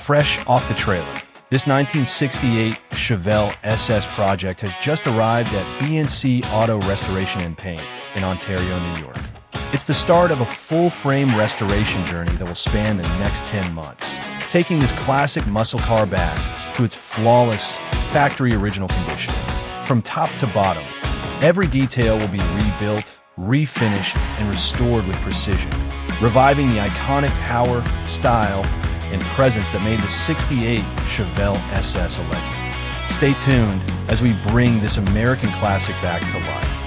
fresh off the trailer. This 1968 Chevelle SS project has just arrived at B&C Auto Restoration and Paint in Ontario, New York. It's the start of a full-frame restoration journey that will span the next 10 months, taking this classic muscle car back to its flawless, factory-original condition. From top to bottom, every detail will be rebuilt, refinished, and restored with precision, reviving the iconic power, style, and presence that made the '68 Chevelle SS a legend. Stay tuned as we bring this American classic back to life.